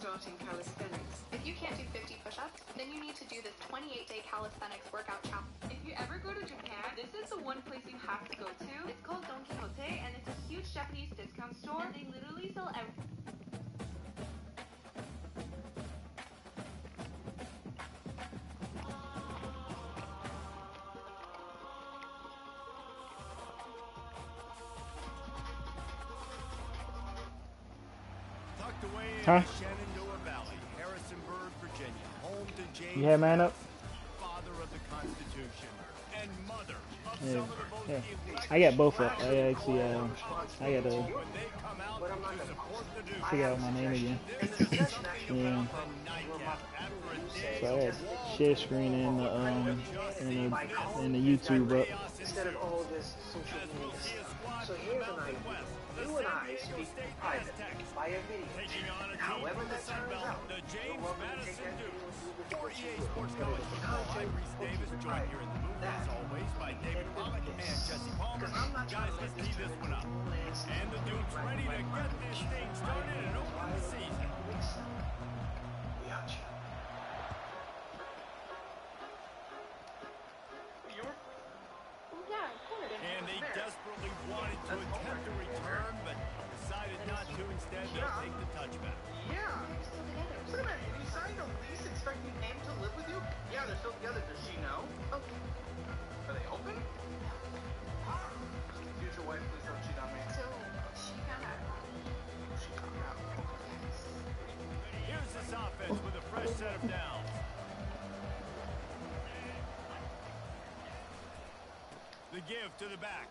starting calisthenics. If you can't do 50 push-ups, then you need to do this 28-day calisthenics workout challenge. If you ever go to Japan, this is the one place you have to go to. It's called Don Quijote, and it's a huge Japanese discount store. They literally sell everything. Huh? You had man up? Yeah. Yeah. I got both up. I actually, I got to figure out my name again. Yeah. So I had share screen in the YouTube up. Instead of all this social media stuff. So here's an idea. You and I speak privately via video. However that turns out, you're welcome to take that video and do with what you will. Whether it's content or keep it private. That because I'm not trying to let this turn into a last And the dude's ready to get this thing started and open the season. We out here. And they desperately wanted to attempt a return, but decided not to. Instead, they'll take the touchback. Yeah. Wait a minute. If you signed a lease expecting him to live with you? Yeah, they're still together. Does she know? Okay. Are they open? Future wife, please don't cheat on me. So she found out. She found out. Here's this offense with a fresh set of downs. The give to the back.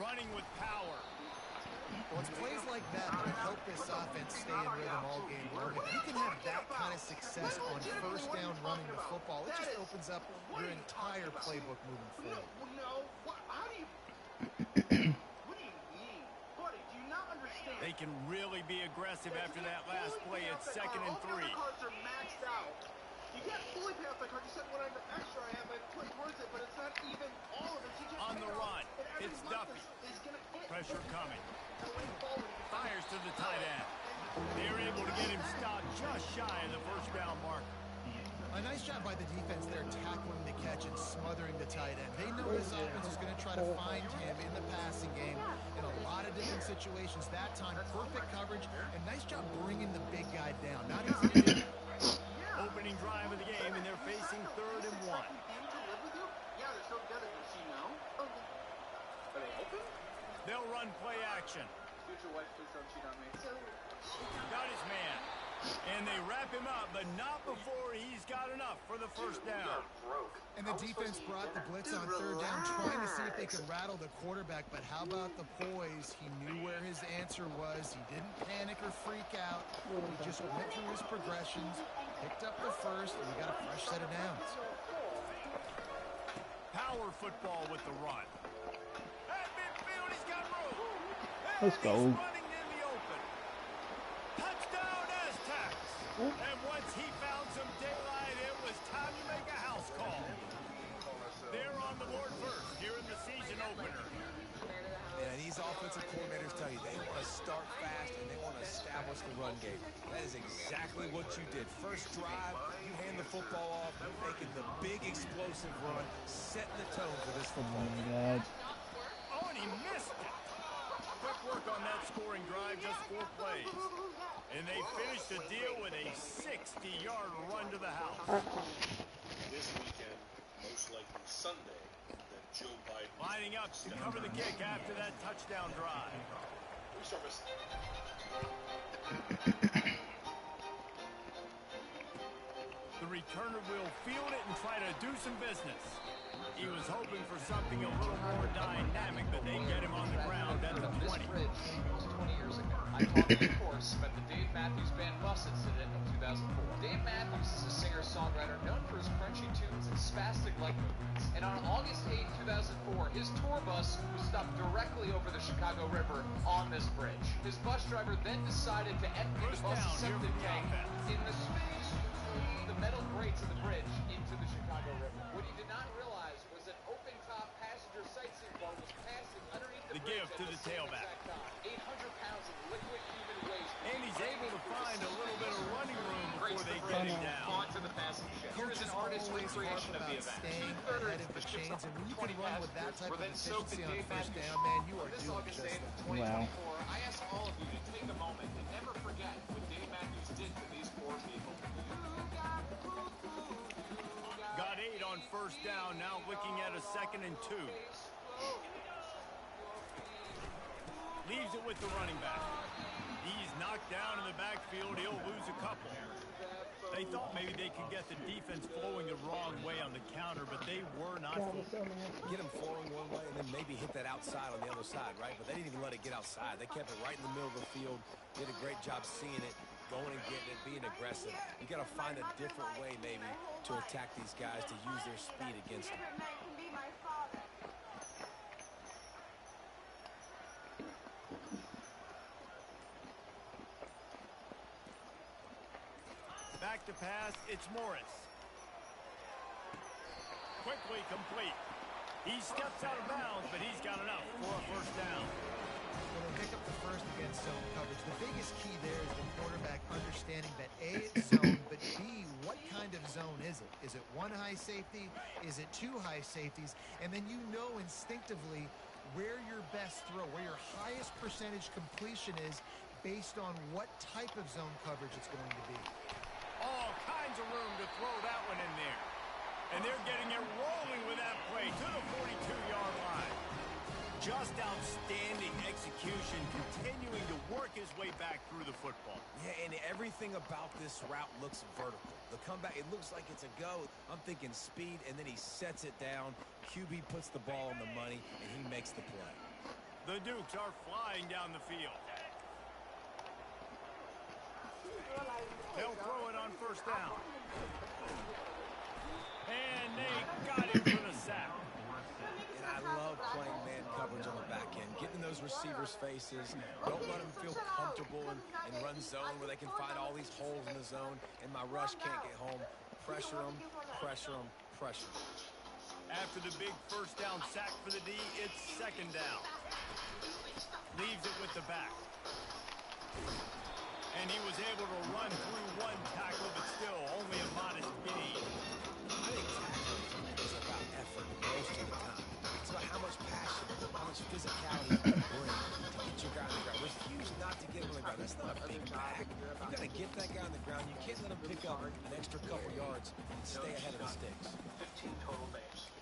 Running with power. Well, it's plays like that that help this offense stay in rhythm all game long. If you can have that kind of success on first down running the football, it just opens up your entire playbook moving forward. No. How do you... What do you mean? Buddy, do you not understand? They can really be aggressive after that last play. It's 2nd and 3. All the cards are maxed out. You can't fully pay off that card. You said what extra I have, I put towards it, but it's not even all of it. You just On the run. It's Duffy. Pressure coming. Fires to the tight end. They're able to get him stopped just shy of the first down mark. A nice job by the defense there, tackling the catch and smothering the tight end. They know this offense is going to try to find him in the passing game in a lot of different situations. That time, perfect coverage, and nice job bringing the big guy down. Not easy to do. Opening drive of the game, and they're facing 3rd and 1. Yeah, they're still together. Does she know? Okay. Are they open? They'll run play action. Future wife, please don't cheat on me. So she found Got his man. And they wrap him up, but not before he's got enough for the first down. And the defense brought the blitz on 3rd down, trying to see if they could rattle the quarterback. But how about the poise? He knew where his answer was. He didn't panic or freak out. He just went through his progressions, picked up the first, and he got a fresh set of downs. Power football with the run. At midfield, he's got room. Let's go. Running in the open. Touchdown Aztecs. And once he found some daylight, it was time to make a house call. They're on the board first here in the season opener. And these offensive coordinators tell you they want to start fast and they want to establish the run game. That is exactly what you did. First drive, you hand the football off, making the big explosive run, setting the tone for this football game. Oh, and he missed it. Quick work on that scoring drive, just 4 plays. And they finished the deal with a 60-yard run to the house. This weekend, most likely Sunday, that Joe Biden... Lining up to cover the kick after that touchdown drive. Resurface. The returner will field it and try to do some business. He was hoping for something a little more dynamic, but they get him on the ground at the 20. 20 years ago. I taught the course at the Dave Matthews Band bus incident of 2004. Dave Matthews is a singer-songwriter known for his crunchy tunes and spastic leg movements. And on August 8, 2004, his tour bus was stopped directly over the Chicago River on this bridge. His bus driver then decided to empty the bus's septic tank in the space between the metal grates of the bridge into the Chicago River. What he did not realize was an open-top passenger sightseeing boat was passing underneath the bridge give to the tailback. 800 pounds of liquid human waste. And he's able to find a little bit of rotating down. Onto the passing shift. Here's an artist's recreation of the event. Staying ahead of the chains, and when you can run with that type of efficiency on first down, man, you are doing just that. Wow. I ask all of you to take a moment and never forget what Dave Matthews did to these poor people. Got 8 on first down, now looking at a 2nd and 2. Leaves it with the running back. He's knocked down in the backfield. He'll lose a couple. They thought maybe they could get the defense flowing the wrong way on the counter, but they were not. Get them flowing one way and then maybe hit that outside on the other side, right? But they didn't even let it get outside. They kept it right in the middle of the field. Did a great job seeing it, going and getting it, being aggressive. You got to find a different way maybe to attack these guys, to use their speed against them. Back to pass, it's Morris. Quickly complete. He steps out of bounds, but he's got enough for a first down. Well, they pick up the first against zone coverage. The biggest key there is the quarterback understanding that A, it's zone, but B, what kind of zone is it? Is it one high safety? Is it two high safeties? And then you know instinctively where your best throw, where your highest percentage completion is based on what type of zone coverage it's going to be. All kinds of room to throw that one in there. And they're getting it rolling with that play to the 42-yard line. Just outstanding execution, continuing to work his way back through the football. Yeah, and everything about this route looks vertical. The comeback, it looks like it's a go. I'm thinking speed, and then he sets it down. QB puts the ball on the money, and he makes the play. The Dukes are flying down the field. They'll throw it on first down. And they got him for the sack. And I love playing man coverage on the back end, getting in those receivers' faces. Don't let them feel comfortable and run zone where they can find all these holes in the zone, and my rush can't get home. Pressure them, pressure them, pressure them. After the big first down sack for the D, it's second down. Leaves it with the back. And he was able to run through one tackle, but still only a modest gain. I think tackling is about effort most of the time. It's about how much passion, how much physicality you can bring to get your guy on the ground. Refuse not to get him on the ground. That's not a big bag. You got to get that guy on the ground. You can't let him pick up an extra couple yards and stay ahead of the sticks. 15 total names.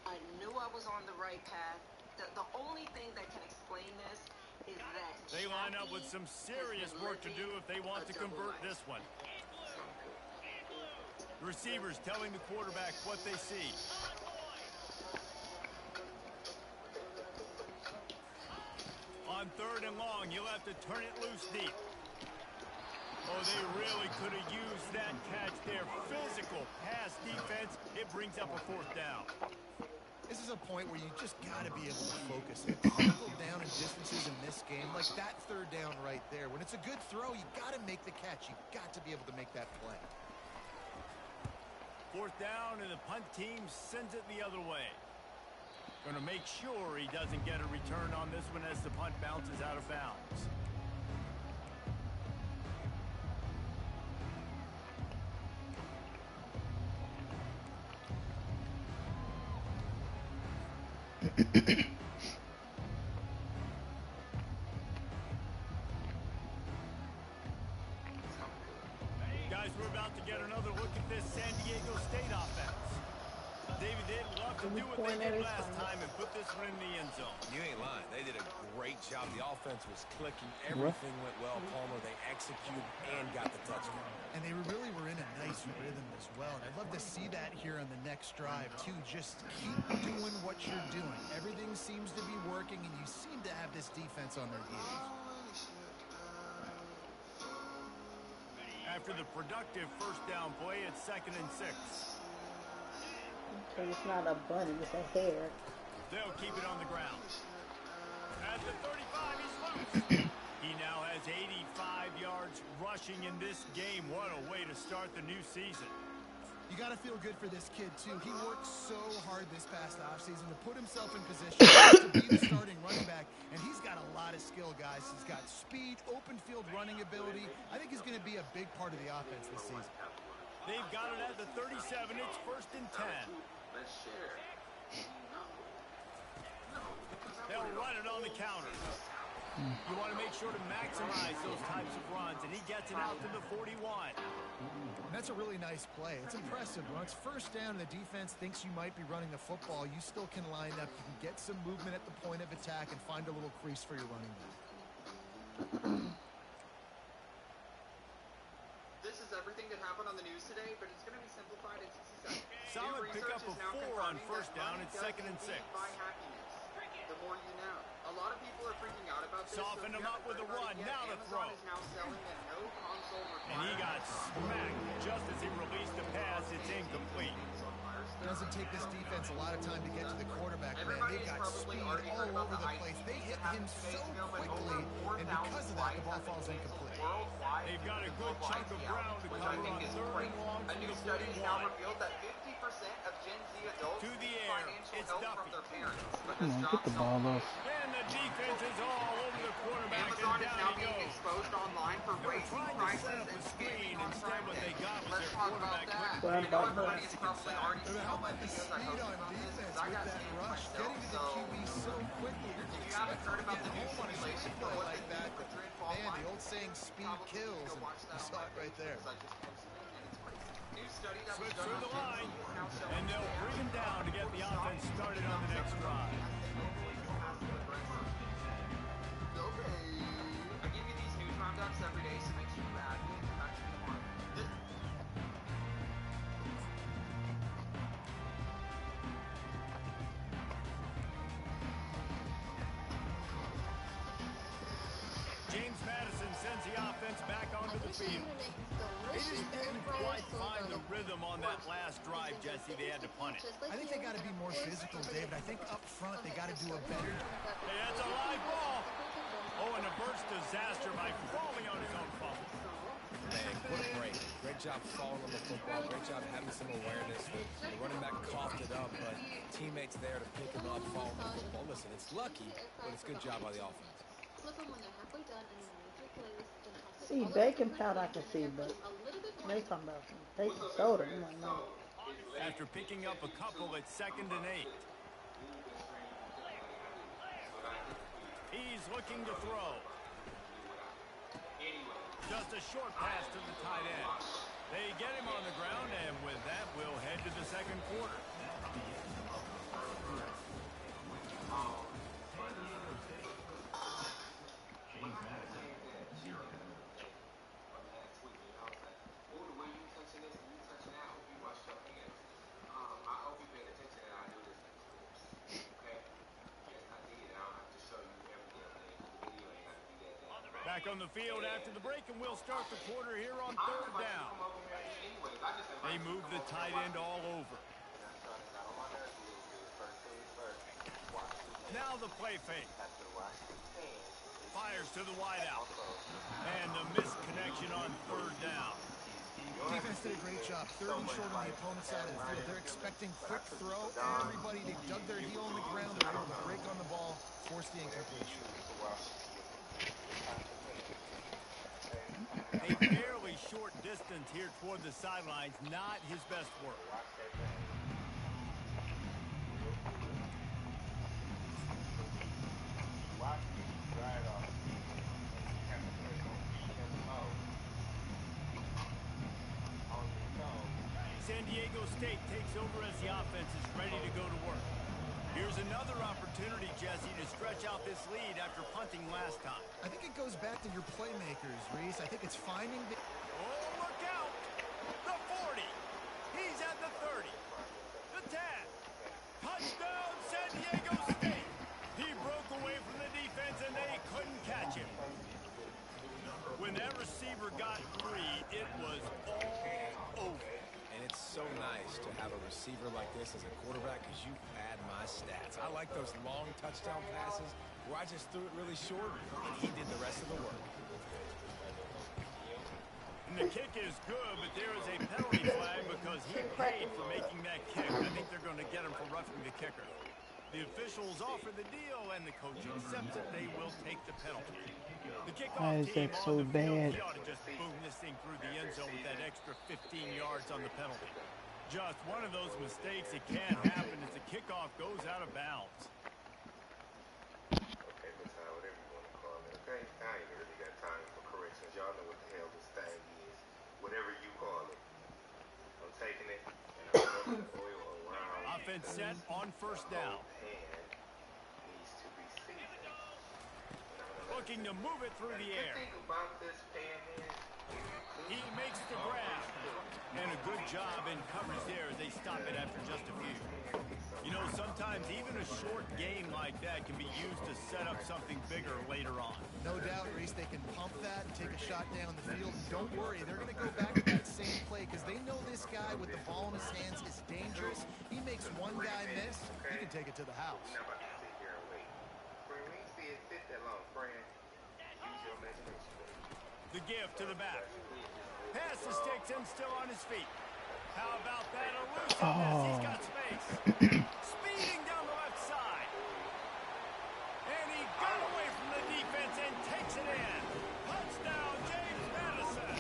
I knew I was on the right path. The only thing that can explain this is that they line up with some serious work to do if they want to convert this one. The receivers telling the quarterback what they see. On third and long, you'll have to turn it loose deep. Oh, they really could have used that catch there. Physical pass defense. It brings up a fourth down. This is a point where you just got to be able to focus. Critical down and distances in this game, like that third down right there. When it's a good throw, you got to make the catch. You got to be able to make that play. Fourth down, and the punt team sends it the other way. Going to make sure he doesn't get a return on this one as the punt bounces out of bounds. Guys, we're about to get another look at this San Diego State offense. David, they'd love to do what they did last time and put this one in the end zone. You ain't lying. They did a great job. The offense was clicking. Everything went well, Palmer. They executed and got the touchdown. And they really were in a nice rhythm as well. And I'd love to see that here on the next drive, too. Just keep doing what you're doing. Everything seems to be working, and you seem to have this defense on their heels. After the productive first down play, it's 2nd and 6. Okay, it's not a bunny, it's a hare. They'll keep it on the ground. At the 35, he's loose. He now has 85 yards rushing in this game. What a way to start the new season. You got to feel good for this kid, too. He worked so hard this past offseason to put himself in position to be the starting running back, and he's got a lot of skill, guys. He's got speed, open field running ability. I think he's going to be a big part of the offense this season. They've got it at the 37. It's 1st and 10. Let's share. They'll run it on the counter. You want to make sure to maximize those types of runs, and he gets it out to the 41. That's a really nice play. It's impressive. When it's 1st down and the defense thinks you might be running the football, you still can line up. You can get some movement at the point of attack and find a little crease for your running back. This is everything that happened on the news today, but it's going to be simplified in 60 seconds. Solid pickup of 4 on 1st down. It's 2nd and 6. The more you know. A lot of people are freaking out about this. Soften him up with a run. Now to throw. Is now selling a no console and he got smacked just as he released the pass. It's incomplete. It doesn't take this defense a lot of time to get to the quarterback, man. They've got speed all over the place. They hit him so quickly, and because of that, the ball falls incomplete. They've got a good chunk of ground to cover on 3rd and long from the 41. Now revealed that 50% of Gen Z adults to the air. It's Duffy. Come on, get the ball off. And the defense is all over the quarterback. Amazon and is down now he being goes. exposed online for raising prices and screen. Instead, what they got was Let's their talk about quarterback. that. I know everybody is probably already seen How about the speed on defense with that rush? Getting to the QB so quickly. If you haven't heard about the new simulation for what like that, man, the old saying speed kills, and you saw it right there. Switch through the line, and they'll bring him down to get the offense started on the next drive. I give you these news roundups every day, so make sure you add me and come back to me tomorrow. James Madison sends the offense back onto the field. They just didn't quite find the rhythm on that last drive, Jesse. They had to punt it. I think they got to be more physical, David. I think up front they got to do a better. Hey, that's a live ball. Oh, and a burst disaster by falling on his own fumble. Man, what a break. Great job falling on the football. Great job having some awareness. The running back coughed it up, but teammates there to pick him up, fall on the football. Listen, it's lucky, but it's good job by the offense. See, baking powder I can see, but they talking about baking soda. I'm like, no. After picking up a couple at 2nd and 8. He's looking to throw. Just a short pass to the tight end. They get him on the ground, and with that, we'll head to the 2nd quarter. Back on the field after the break, and we'll start the quarter here on 3rd down. They move the tight end all over. Now the play fake. Fires to the wideout. And the missed connection on 3rd down. Defense did a great job. 3rd and short on the opponent's side of the field. They're expecting quick throw. Everybody, they dug their heel on the ground. They're able to break on the ball, force the incompletion. A fairly short distance here toward the sidelines, not his best work. San Diego State takes over as the offense is ready to go to work. Here's another opportunity, Jesse, to stretch out this lead after punting last time. I think it goes back to your playmakers, Reese. I think it's finding the... Oh, look out! The 40. He's at the 30. The 10. Touchdown, San Diego State. He broke away from the defense, and they couldn't catch him. When that receiver got free, it was all over. And it's so nice to have a receiver like this as a quarterback because you add my stats. I like those long touchdown passes where I just threw it really short and he did the rest of the work. And the kick is good, but there is a penalty flag because he paid for making that kick. I think they're going to get him for roughing the kicker. The officials offer the deal, and the coach accepts it. They will take the penalty. The kickoff team so on the field, bad? he ought to just boom this thing through the end zone with that extra 15 yards on the penalty. Just one of those mistakes that can happen as the kickoff goes out of bounds. Okay, but whatever you want to call it, okay? I ain't really got time for corrections. Y'all know what the hell this thing is. Whatever you call it. I'm taking it, and I'm rubbing the oil around. Offense set on first down. Pan needs to be seasoned. Looking to move it through the air. The thing about this pan is, he makes the grab. And a good job in coverage there as they stop it after just a few. You know, sometimes even a short game like that can be used to set up something bigger later on. No doubt, Reese, they can pump that and take a shot down the field. Don't worry, they're going to go back to that same play because they know this guy with the ball in his hands is dangerous. He makes one guy miss, he can take it to the house. I'm not about to sit here and wait. Friend, we ain't see it sit that long, friend. Use your imagination. The gift to the back. Pass the sticks and still on his feet. How about that elusiveness? He's got space. Speeding down the left side. And he got away from the defense and takes it in. Touchdown, James Madison.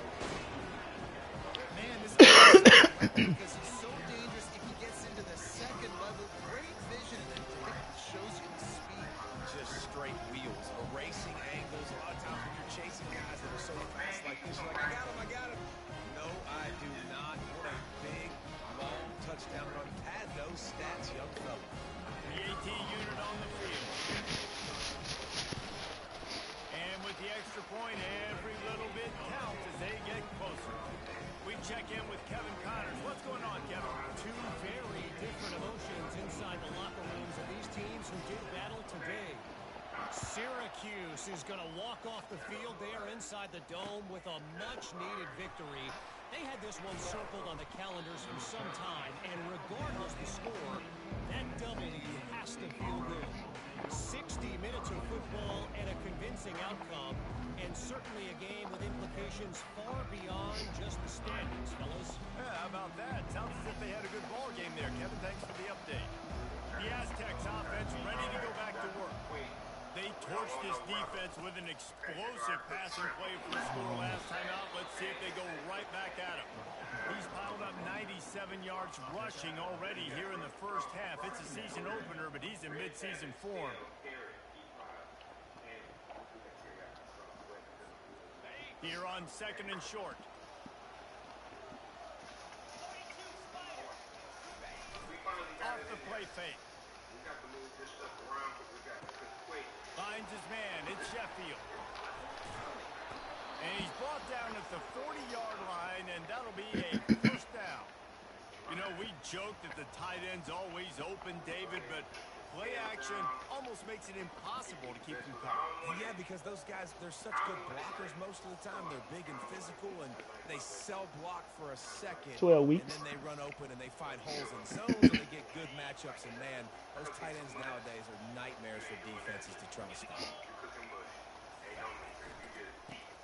Man, this guy is because he's so dangerous if he gets into the second level. Great vision and it shows you the speed. Just straight wheels, erasing angles. A lot of times when you're chasing guys that are so fast like this, you're like, I got him. No, I do not. What a big, long touchdown run. Had those stats, young fella. The AT unit on the field. And with the extra point, every little bit counts as they get closer. We check in with Kevin Connors. What's going on, Kevin? Two very different emotions inside the locker rooms of these teams who did battle today. Syracuse is going to walk off the field there inside the dome with a much-needed victory. They had this one circled on the calendars for some time, and regardless the score, that W has to feel good. 60 minutes of football and a convincing outcome, and certainly a game with implications far beyond just the standings, fellas. Yeah, how about that? Sounds as if they had a good ball game there, Kevin. Thanks for the update. The Aztecs offense ready to go back to work. They torched this defense with an explosive passing play for the score last time out. Let's see if they go right back at him. He's piled up 97 yards rushing already here in the first half. It's a season opener, but he's in mid-season form. Here on second and short. Off the play fake. Finds his man. It's Sheffield. And he's brought down at the 40-yard line, and that'll be a first down. You know, we joke that the tight end's always open, David, but play action almost makes it impossible to keep them covered. Yeah, because those guys, they're such good blockers most of the time. They're big and physical, and they cell block for a second. 12 weeks. And then they run open, and they find holes in zones, and they get good matchups. And, man, those tight ends nowadays are nightmares for defenses to try to stop.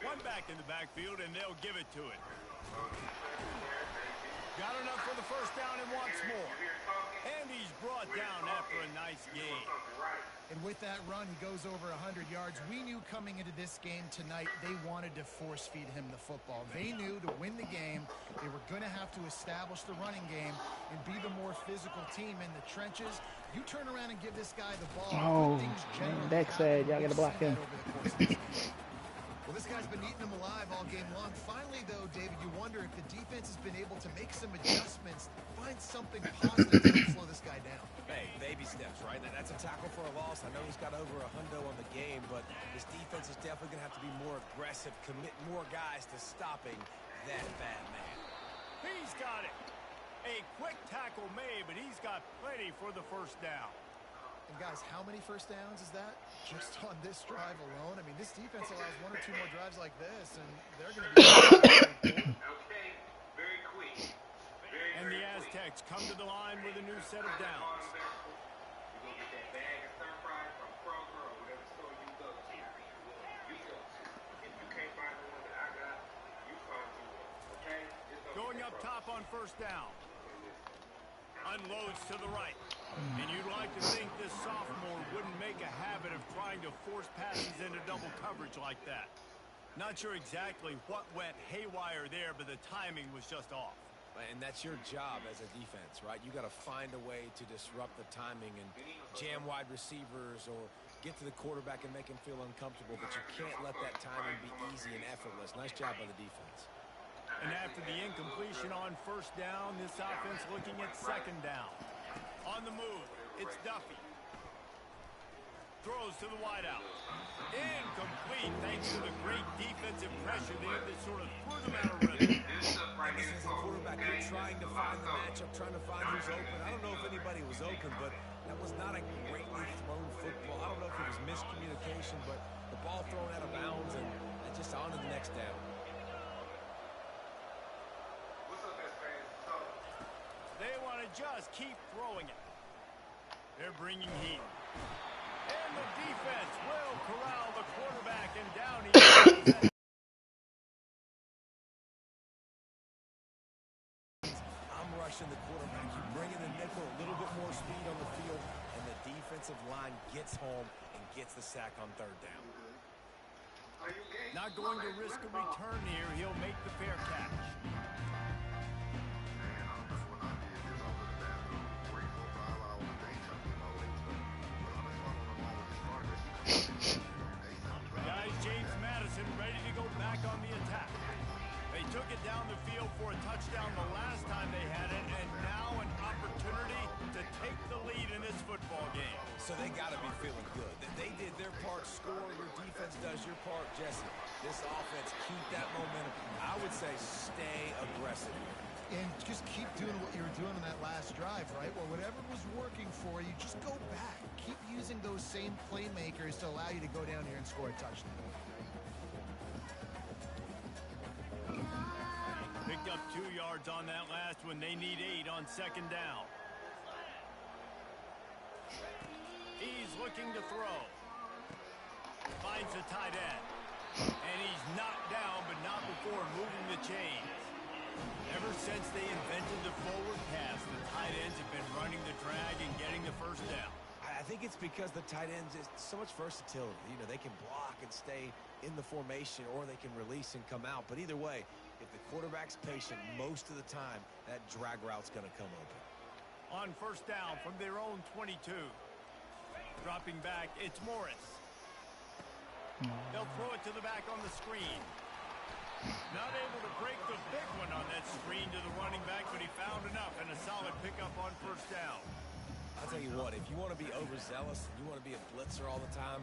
One back in the backfield, and they'll give it to it. Got enough for the first down and wants more. And he's brought down after a nice game. And with that run, he goes over 100 yards. We knew coming into this game tonight, they wanted to force feed him the football. They knew to win the game, they were going to have to establish the running game and be the more physical team in the trenches. You turn around and give this guy the ball. Oh, man, backside. Y'all got to block him. Well, this guy's been eating them alive all game long. Finally, though, David, you wonder if the defense has been able to make some adjustments, find something positive to slow this guy down. Hey, baby steps, right? That's a tackle for a loss. I know he's got over $100 on the game, but this defense is definitely going to have to be more aggressive, commit more guys to stopping that bad man. He's got it. A quick tackle made, but he's got plenty for the first down. And guys, how many first downs is that? Just on this drive alone? I mean, this defense allows 1 or 2 more drives like this, and they're going to be... Okay, very quick. And the Aztecs come to the line with a new set of downs. You go get that bag of stir fry from Kroger or whatever store you go to. If you can't find the one that I got, you find the one, okay? Going up top on first down. Unloads to the right. And you'd like to think this sophomore wouldn't make a habit of trying to force passes into double coverage like that. Not sure exactly what went haywire there, but the timing was just off. And that's your job as a defense, right? You got to find a way to disrupt the timing and jam wide receivers or get to the quarterback and make him feel uncomfortable, but you can't let that timing be easy and effortless. Nice job by the defense. And after the incompletion on first down, this offense looking at second down. On the move, it's Duffy. Throws to the wideout. Incomplete thanks to the great defensive pressure there that sort of threw them out of rhythm. And this is a quarterback. You're trying to find the matchup, trying to find who's open. I don't know if anybody was open, but that was not a greatly thrown football. I don't know if it was miscommunication, but the ball thrown out of bounds and just on to the next down. They want to just keep throwing it. They're bringing heat. And the defense will corral the quarterback, and down he goes. I'm rushing the quarterback. You bring in the nickel, a little bit more speed on the field, and the defensive line gets home and gets the sack on third down. Not going to risk a return here. He'll make the fair catch. Guys, James Madison ready to go back on the attack. They took it down the field for a touchdown the last time they had it, and now an opportunity to take the lead in this football game. So they got to be feeling good. They did their part, score. Your defense does your part, Jesse. This offense, keep that momentum. I would say stay aggressive. And just keep doing what you were doing in that last drive, right? Well, whatever was working for you, just go back. Keep using those same playmakers to allow you to go down here and score a touchdown. Picked up 2 yards on that last one. They need 8 on second down. He's looking to throw. Finds a tight end. And he's knocked down, but not before moving the chains. Ever since they invented the forward pass, the tight ends have been running the drag and getting the first down. I think it's because the tight ends is so much versatility. You know, they can block and stay in the formation, or they can release and come out. But either way, if the quarterback's patient most of the time, that drag route's going to come open. On first down from their own 22. Dropping back, it's Morris. They'll throw it to the back on the screen. Not able to break the big one on that screen to the running back, but he found enough and a solid pickup on first down. I'll tell you what, if you want to be overzealous and you want to be a blitzer all the time,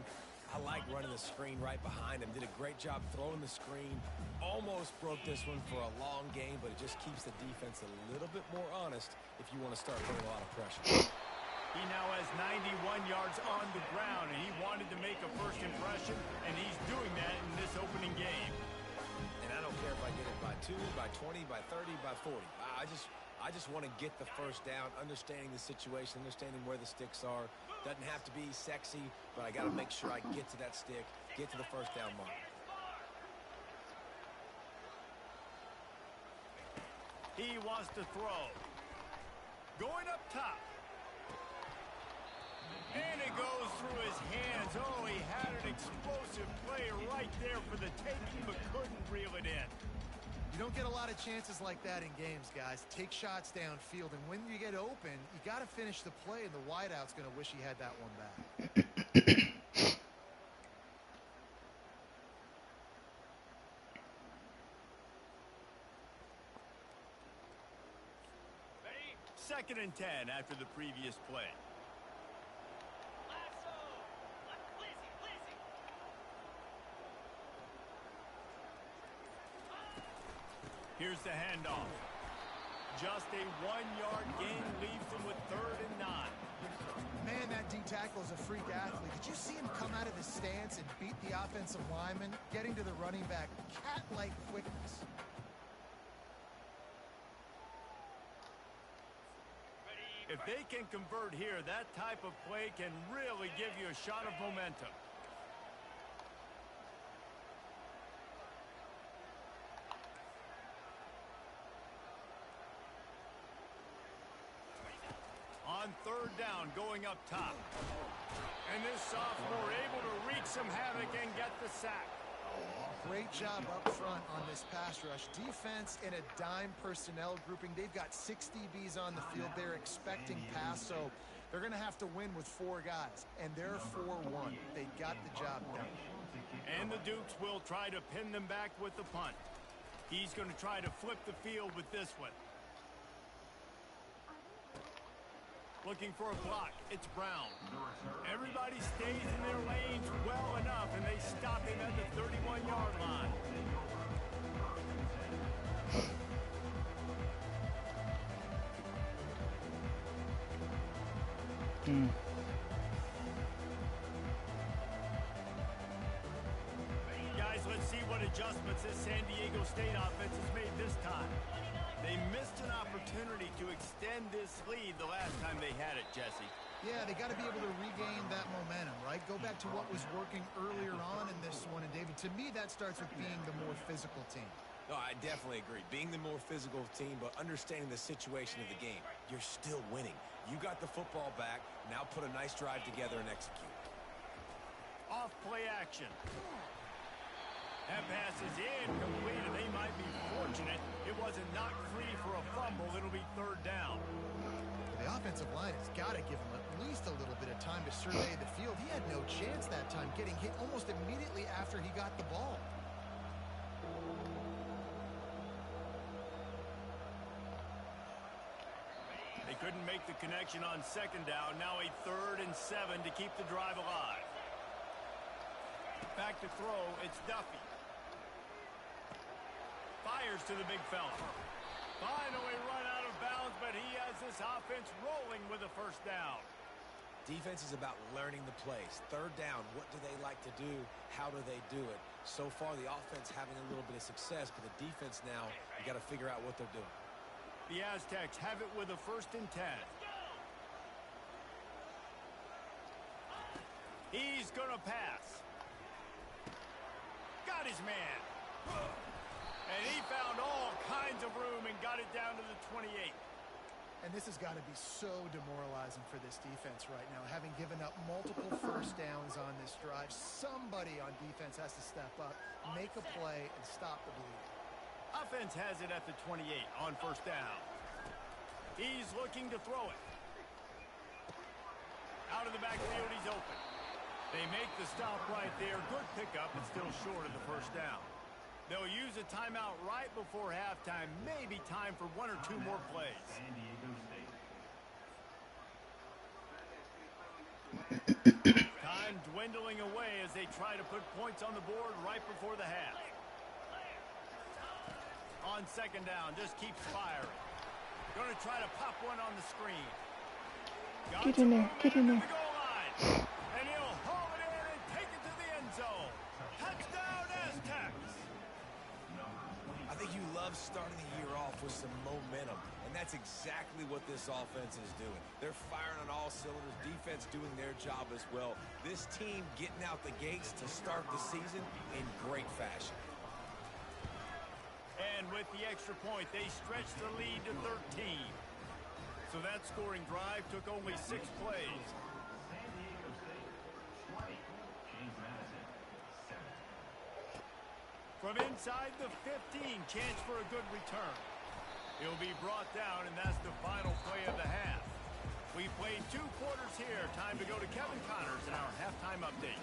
I like running the screen right behind him. Did a great job throwing the screen. Almost broke this one for a long game, but it just keeps the defense a little bit more honest if you want to start putting a lot of pressure. He now has 91 yards on the ground, and he wanted to make a first impression, and he's doing that in this opening game. And I don't care if I get it by 2, by 20, by 30, by 40. I just want to get the first down, understanding the situation, understanding where the sticks are. Doesn't have to be sexy, but I got to make sure I get to that stick, get to the first down mark. He wants to throw. Going up top. And it goes through his hands. Oh, he had an explosive play right there for the taking, but couldn't reel it in. You don't get a lot of chances like that in games, guys. Take shots downfield, and when you get open, you got to finish the play, and the wideout's going to wish he had that one back. Second and 10 after the previous play. Here's the handoff. Just a 1-yard gain leaves them with 3rd and 9. Man, that D tackle is a freak athlete. Did you see him come out of the stance and beat the offensive lineman, getting to the running back? Cat-like quickness. If they can convert here, that type of play can really give you a shot of momentum. On 3rd down, going up top. And this sophomore able to wreak some havoc and get the sack. great job up front on this pass rush. Defense in a dime personnel grouping. They've got 6 DBs on the field. They're expecting pass, so they're going to have to win with 4 guys, and they're 4-1. They got the job done. And the Dukes will try to pin them back with the punt. He's going to try to flip the field with this one. Looking for a block. It's Brown. Everybody stays in their lanes well enough, and they stop him at the 31-yard line. Guys, let's see what adjustments this San Diego State offense has made this time. They missed an opportunity to extend this lead the last time they had it, Jesse. Yeah, they got to be able to regain that momentum, right? Go back to what was working earlier on in this one. And, David, to me, that starts with being the more physical team. No, I definitely agree. Being the more physical team, but understanding the situation of the game. You're still winning. You got the football back. Now put a nice drive together and execute. Off play action. That pass is incomplete, and they might be fortunate it wasn't knocked free for a fumble. It'll be 3rd down. The offensive line has got to give him at least a little bit of time to survey the field. He had no chance that time, getting hit almost immediately after he got the ball. They couldn't make the connection on 2nd down. Now a 3rd and 7 to keep the drive alive. Back to throw. It's Duffy. Fires to the big fella. Finally run out of bounds, but he has this offense rolling with a 1st down. Defense is about learning the plays. 3rd down, what do they like to do? How do they do it? So far, the offense having a little bit of success, but the defense now, you got to figure out what they're doing. The Aztecs have it with a 1st and 10. He's going to pass. Got his man. And he found all kinds of room and got it down to the 28. And this has got to be so demoralizing for this defense right now. Having given up multiple 1st downs on this drive, somebody on defense has to step up, make a play, and stop the bleeding. Offense has it at the 28 on 1st down. He's looking to throw it. Out of the backfield, he's open. They make the stop right there. Good pickup, but still short of the 1st down. They'll use a timeout right before halftime. Maybe time for 1 or 2 more plays. Time dwindling away as they try to put points on the board right before the half. On 2nd down, just keeps firing. Going to try to pop one on the screen. Get in there, get in there. And he'll haul it in and take it to the end zone. Touchdown, Aztecs. I think you love starting the year off with some momentum, and that's exactly what this offense is doing. They're firing on all cylinders, defense doing their job as well. This team getting out the gates to start the season in great fashion. And with the extra point, they stretched the lead to 13. So that scoring drive took only 6 plays. From inside the 15, chance for a good return. He'll be brought down, and that's the final play of the half. We played 2 quarters here. Time to go to Kevin Connors in our halftime update.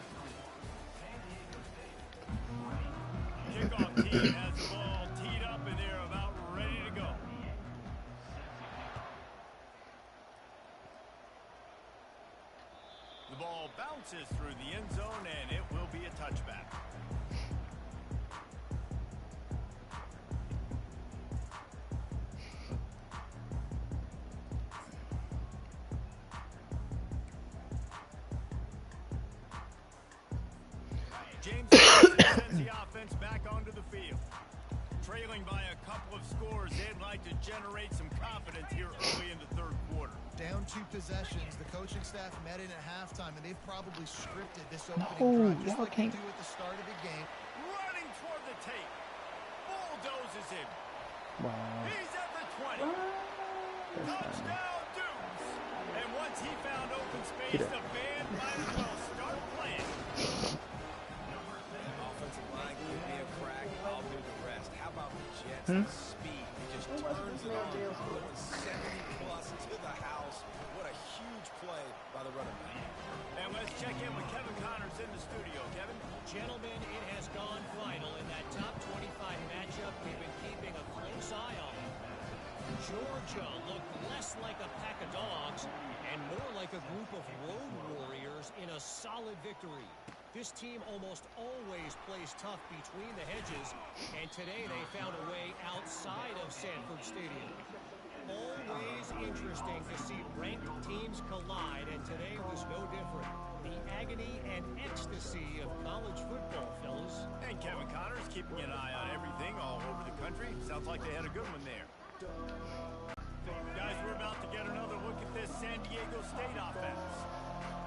Kickoff team has the ball teed up, and they're about ready to go. The ball bounces through the end zone, and it will be a touchback. James sends the offense back onto the field. Trailing by a couple of scores, they'd like to generate some confidence here early in the 3rd quarter. Down 2 possessions. The coaching staff met in at halftime, and they've probably scripted this opening drive just like they do at the start of the game. Running toward the tape. Bulldozes him. Wow. He's at the 20. Touchdown, Dukes. And once he found open space, the band might as well start playing. Offensive line could be a Jets speed. He just turns it on, going 70 plus to the house. What a huge play by the running back. And let's check in with Kevin Connors in the studio. Kevin? Gentlemen, it has gone final in that top 25 matchup we've been keeping a close eye on. Georgia looked less like a pack of dogs and more like a group of road warriors in a solid victory. This team almost always plays tough between the hedges, and today they found a way outside of Sanford Stadium. Always interesting to see ranked teams collide, and today was no different. The agony and ecstasy of college football, fellas. And Kevin Connors keeping an eye on everything all over the country. Sounds like they had a good one there. Guys, we're about to get another look at this San Diego State offense.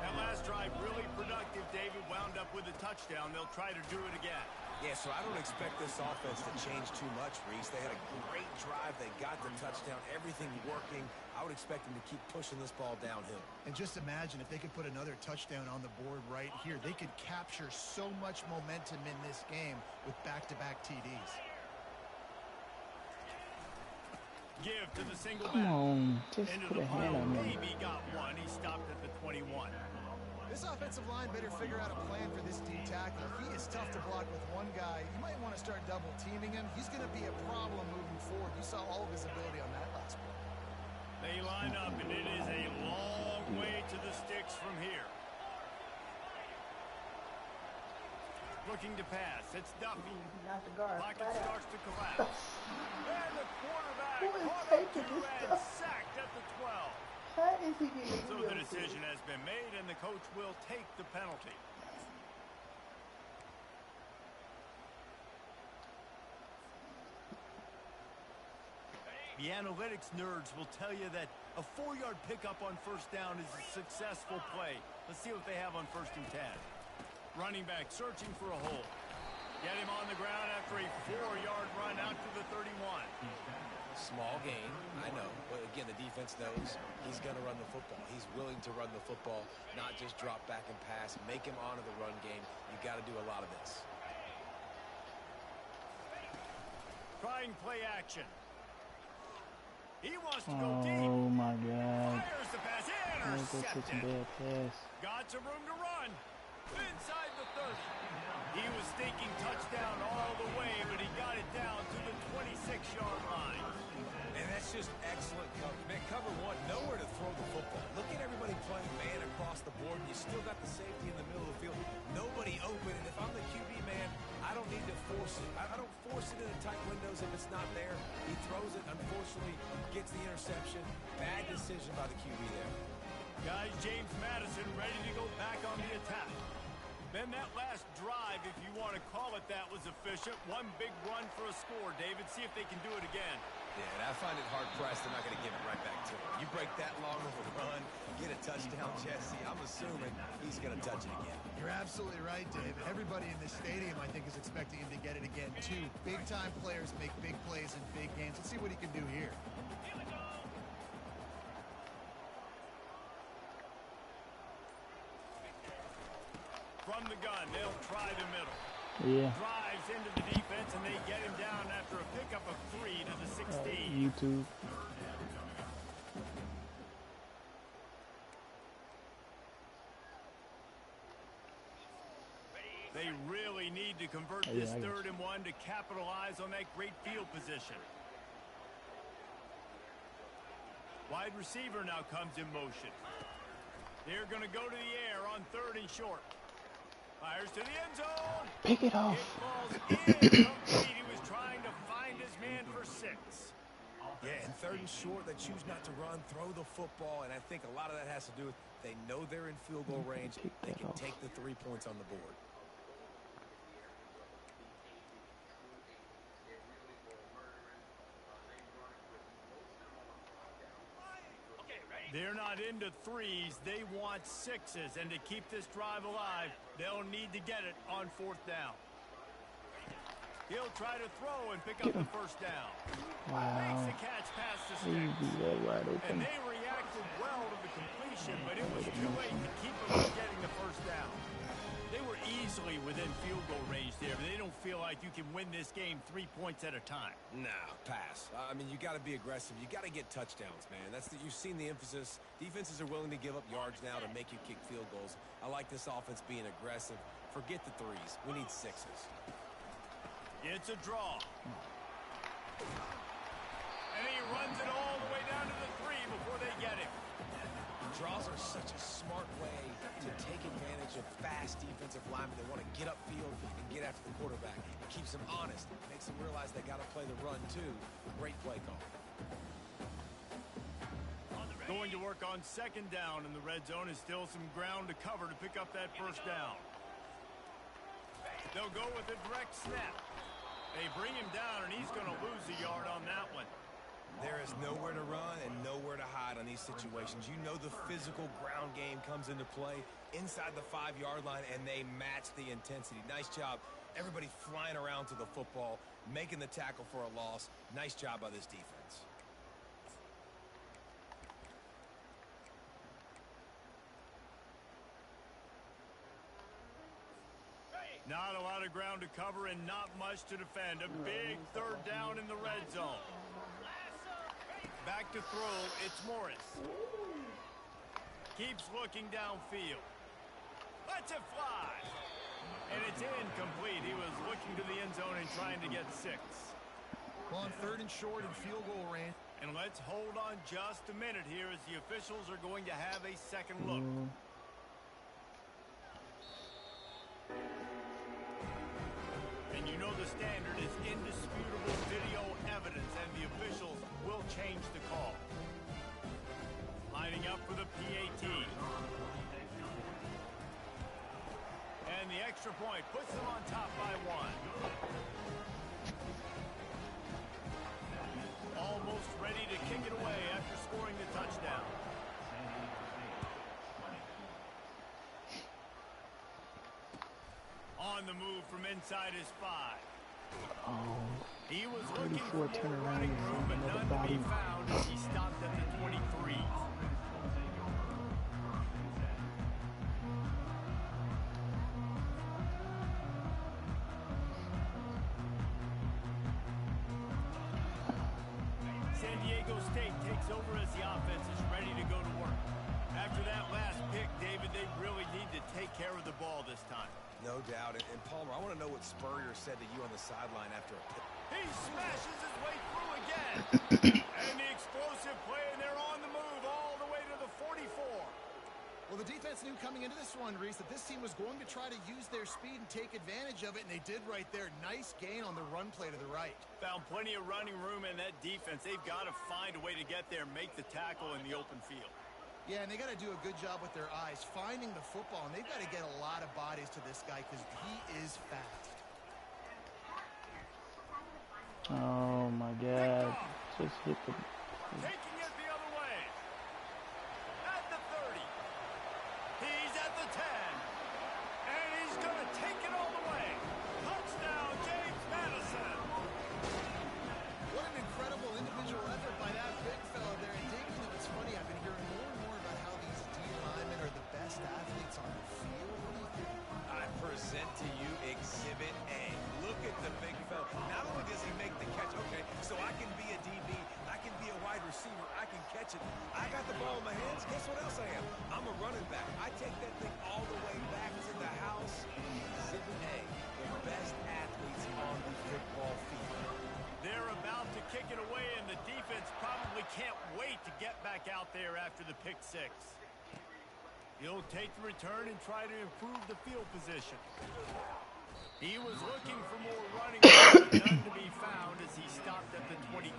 That last drive really productive. David wound up with a touchdown. They'll try to do it again. Yeah, so I don't expect this offense to change too much, Reese. They had a great drive. They got the touchdown. Everything working. I would expect them to keep pushing this ball downhill. And just imagine if they could put another touchdown on the board right here. They could capture so much momentum in this game with back-to-back TDs. Give to the single back. Come on, just Into put the a hand pile. on me. Maybe got one. He stopped at the 21. This offensive line better figure out a plan for this D tackle. If he is tough to block with one guy, you might want to start double teaming him. He's going to be a problem moving forward. You saw all of his ability on that last play. They line up, and it is a long way to the sticks from here. Looking to pass. It's Duffy. Not the guard. Pocket starts to collapse. And the quarterback Who is caught up taking to this and stuff? sacked at the 12. How is he getting So the decision has been made, and the coach will take the penalty. The analytics nerds will tell you that a 4-yard pickup on first down is a successful play. Let's see what they have on 1st and 10. Running back searching for a hole. Get him on the ground after a 4-yard run out to the 31. Small gain, I know. But again, the defense knows he's going to run the football. He's willing to run the football, not just drop back and pass. Make him honor the run game. You got to do a lot of this. Trying play action. He wants to go deep. Oh my God. Fires the pass. That's such a Intercepted. bad pass. Got some room to run. Inside the 30. He was thinking touchdown all the way, but he got it down to the 26-yard line. And that's just excellent coverage. Man, cover one, nowhere to throw the football. Look at everybody playing man across the board, and you still got the safety in the middle of the field. Nobody open, and if I'm the QB, man, I don't need to force it. I don't force it into tight windows if it's not there. He throws it, unfortunately, gets the interception. Bad decision by the QB there. Guys, James Madison ready to go back on the attack. Then that last drive, if you want to call it that, was efficient. One big run for a score, David. See if they can do it again. Yeah, and I find it hard-pressed they're not going to give it right back to him. You break that long of a run, get a touchdown, Jesse, I'm assuming he's going to touch it again. You're absolutely right, Dave. Everybody in this stadium, I think, is expecting him to get it again, too. Big-time players make big plays in big games. Let's see what he can do here. From the gun, they'll try the middle. Yeah. Drives into the defense, and they get him down after a pickup of 3 to the 16. YouTube. They really need to convert this 3rd and 1 to capitalize on that great field position. Wide receiver now comes in motion. They're going to go to the air on 3rd and short. Fires to the end zone. Pick it off. It falls incomplete. He was trying to find his man for 6. Yeah, and 3rd and short, they choose not to run, throw the football, and I think a lot of that has to do with they know they're in field goal range. They can take the 3 points on the board. They're not into 3s. They want 6s. And to keep this drive alive, they'll need to get it on 4th down. He'll try to throw and pick up the 1st down. Wow. Makes the catch past the He sticks. be that wide open. And they reacted well to the completion, but it was too late to keep them from getting the first down. They were easily within field goal range there, but they don't feel like you can win this game 3 points at a time. No, pass. I mean, you got to be aggressive. You got to get touchdowns, man. You've seen the emphasis. Defenses are willing to give up yards now to make you kick field goals. I like this offense being aggressive. Forget the threes. We need sixes. It's a draw. And he runs it all the way down to the 3 before they get him. Draws are such a smart way to take advantage of fast defensive linemen. They want to get upfield and get after the quarterback. It keeps them honest. It makes them realize they got to play the run, too. Great play call. Going to work on second down in the red zone is still some ground to cover to pick up that first down. They'll go with a direct snap. They bring him down, and he's going to lose a yard on that one. There is nowhere to run and nowhere to hide on these situations. You know the physical ground game comes into play inside the 5-yard line, and they match the intensity. Nice job. Everybody flying around to the football, making the tackle for a loss. Nice job by this defense. Not a lot of ground to cover and not much to defend. A big third down in the red zone. Back to throw, it's Morris. Keeps looking downfield. Lets it fly. And it's incomplete. He was looking to the end zone and trying to get 6. Well, on 3rd and short and field goal range. And let's hold on just a minute here as the officials are going to have a second look. And you know the standard is indisputable video evidence, and the officials will change the call. Lining up for the PAT. And the extra point puts them on top by 1. Almost ready to kick it away after scoring the touchdown. On the move from inside his 5. Oh, He was looking 34 for more turnaround running and room, but another none to be body. found as he stopped at the 23. San Diego State takes over as the offense is ready to go to work. After that last pick, David, they really need to take care of the ball this time. No doubt. And Palmer, I want to know what Spurrier said to you on the sideline after a pick. He smashes his way through again. And the explosive play, and they're on the move all the way to the 44. Well, the defense knew coming into this one, Reese, that this team was going to try to use their speed and take advantage of it, and they did right there. Nice gain on the run play to the right. Found plenty of running room in that defense. They've got to find a way to get there, make the tackle in the open field. Yeah, and they got to do a good job with their eyes, finding the football, and they've got to get a lot of bodies to this guy because he is fast. Oh my God! Just hit the. Taking it the other way. At the 30. He's at the 10. And he's going to take it all the way. Touchdown, James Madison. What an incredible individual effort by that big fella there. And Dave, you know, it's funny, I've been hearing more and more about how these D linemen are the best athletes on the field. What do you think? I present to you Exhibit A. Look at the big fella. Not only does he make the catch, okay, so I can be a DB, I can be a wide receiver, I can catch it. I got the ball in my hands. Guess what else I am? I'm a running back. I take that thing all the way back to the house. Exhibit A, the best athletes on the football field. They're about to kick it away, and the defense probably can't wait to get back out there after the pick 6. He'll take the return and try to improve the field position. He was looking for more running room, but none to be found as he stopped at the 23.